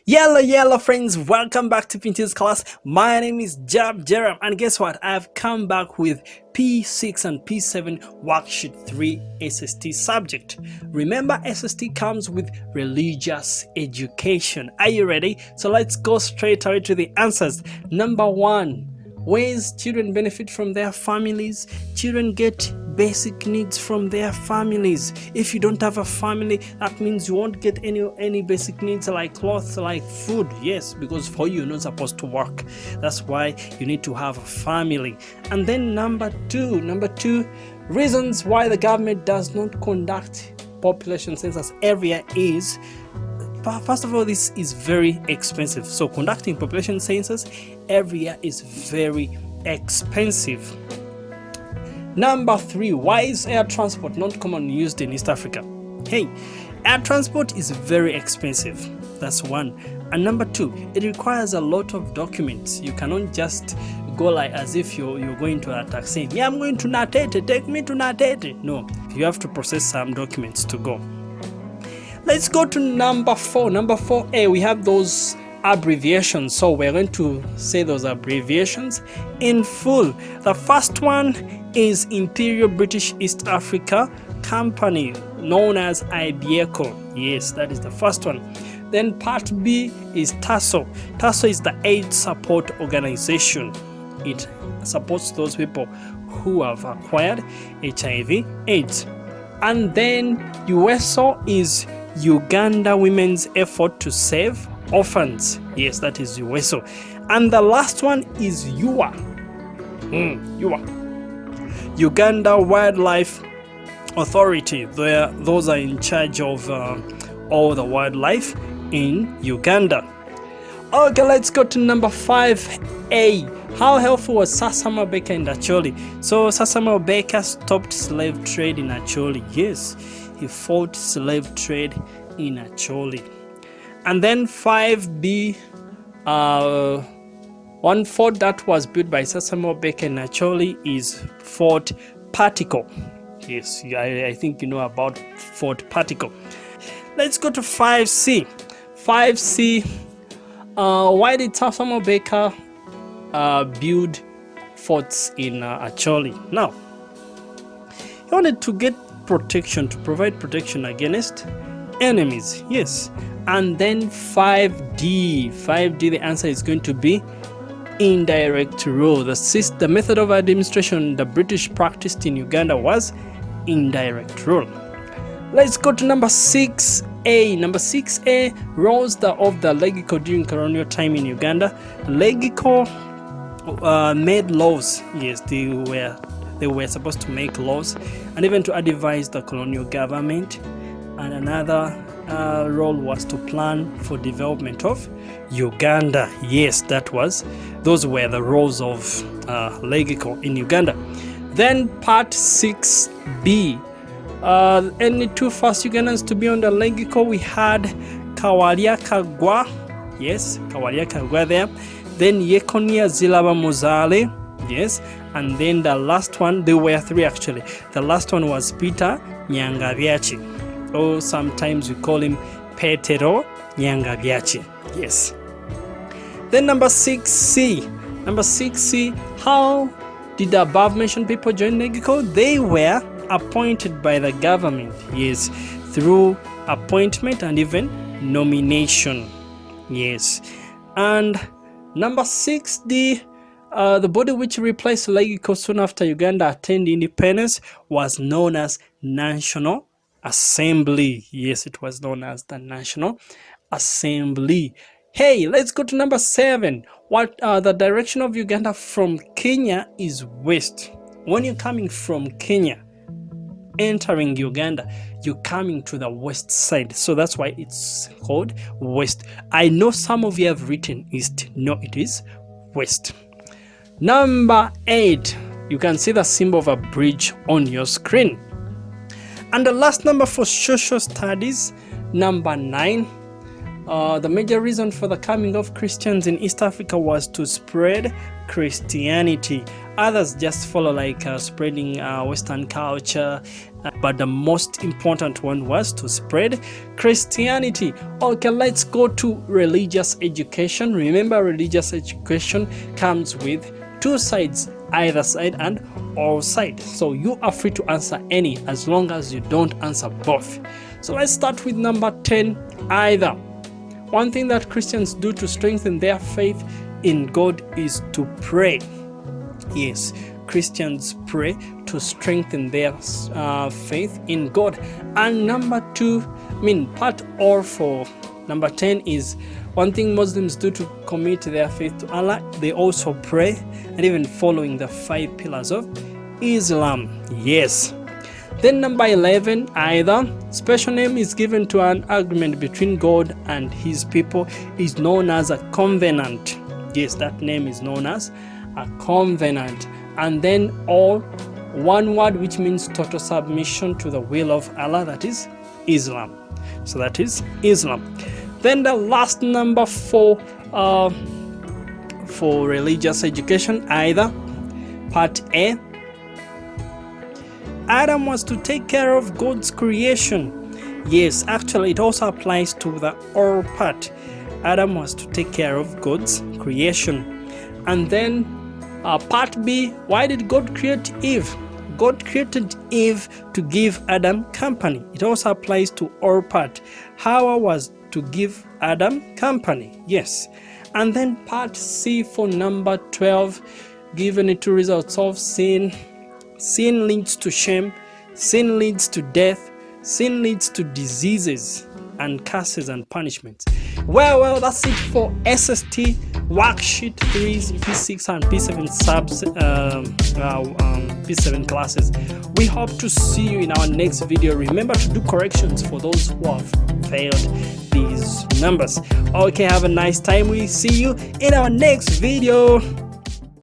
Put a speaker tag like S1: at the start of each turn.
S1: Yellow friends, welcome back to Pinterest class. My name is Jerem, and guess what? I've come back with P6 and P7 Worksheet 3 SST subject. Remember, SST comes with religious education. Are you ready? So let's go straight away to the answers. Number 1, ways children benefit from their families. Children get basic needs from their families. If you don't have a family, that means you won't get any basic needs like clothes, like food. Yes, because for you're not supposed to work. That's why you need to have a family. And then number two, reasons why the government does not conduct population census every year is, first of all, this is very expensive. So conducting population census every year is very expensive. Number 3, why is air transport not commonly used in East Africa? Hey, air transport is very expensive. That's one. And number 2, it requires a lot of documents. You cannot just go like as if you're going to a taxi. Yeah, I'm going to Natete, take me to Natete. No, you have to process some documents to go. Let's go to number 4. Number 4A, we have those abbreviations. So we're going to say those abbreviations in full. The first one is Imperial British East Africa Company, known as IBECO. Yes, that is the first one. Then part B is TASO. TASO is the AIDS Support Organization. It supports those people who have acquired HIV/AIDS. And then USO is Uganda Women's Effort to Save Orphans. Yes, that is USO. And the last one is UWA. Uganda Wildlife Authority. Those are in charge of all the wildlife in Uganda. Okay, let's go to number 5A. How helpful was Sir Samuel Baker in Acholi? So Sir Samuel Baker stopped slave trade in Acholi. Yes, he fought slave trade in Acholi. And then 5B, one fort that was built by Sir Samuel Baker in Acholi is Fort Particle. Yes, I think you know about Fort Particle. Let's go to 5C. 5C, why did Sir Samuel Baker build forts in Acholi? Now, he wanted to get protection, to provide protection against enemies. Yes. And then 5D, the answer is going to be indirect rule. The method of administration the British practiced in Uganda was indirect rule. Let's go to number 6A. Number 6A, roles of the Legico during colonial time in Uganda. Legico made laws. Yes, they were supposed to make laws and even to advise the colonial government. And another role was to plan for development of Uganda. Yes, those were the roles of Legico in Uganda. Then part 6B, any two first Ugandans to be on the Legico, we had Kawalia Kagwa. Yes, Kawalia Kagwa there. Then Yekonia Zilaba Muzale. Yes, and then the last one, there were 3 actually. The last one was Peter Nyangaviachi. Or sometimes we call him Petero Nyangaviachi. Yes. Then number 6C. Number 6C, how did the above mentioned people join Legico? They were appointed by the government. Yes, through appointment and even nomination. Yes. And number 6D, the body which replaced Legico soon after Uganda attained independence was known as National Assembly. Yes, it was known as the National Assembly. Hey, let's go to number 7. What the direction of Uganda from Kenya is west. When you're coming from Kenya, entering Uganda, you're coming to the west side. So that's why it's called west. I know some of you have written east. No, it is west. Number 8, you can see the symbol of a bridge on your screen. And the last number for social studies, number 9, The major reason for the coming of Christians in East Africa was to spread Christianity. Others just follow, like spreading Western culture, but the most important one was to spread Christianity. Okay, let's go to religious education. Remember, religious education comes with two sides, either side and all side. So you are free to answer any, as long as you don't answer both. So let's start with number 10, either. One thing that Christians do to strengthen their faith in God is to pray. Yes, Christians pray to strengthen their faith in God. And number 2, part or for number 10 is one thing Muslims do to commit their faith to Allah. They also pray, and even following the 5 pillars of Islam. Yes. Then number 11, either. Special name is given to an agreement between God and his people, is known as a covenant. Yes, that name is known as a covenant. And then all, one word, which means total submission to the will of Allah, that is Islam. So that is Islam. Then the last number for religious education, either. Part A, Adam was to take care of God's creation. Yes, actually it also applies to the all part. Adam was to take care of God's creation. And then part B, why did God create Eve? God created Eve to give Adam company. It also applies to all part. Hawa was to give Adam company. Yes. And then part C for number 12, given the 2 results of sin. Sin leads to shame, sin leads to death, sin leads to diseases and curses and punishments. Well, that's it for SST Worksheet 3's P6 and P7 P7 classes. We hope to see you in our next video. Remember to do corrections for those who have failed these numbers. Okay, have a nice time. We see you in our next video.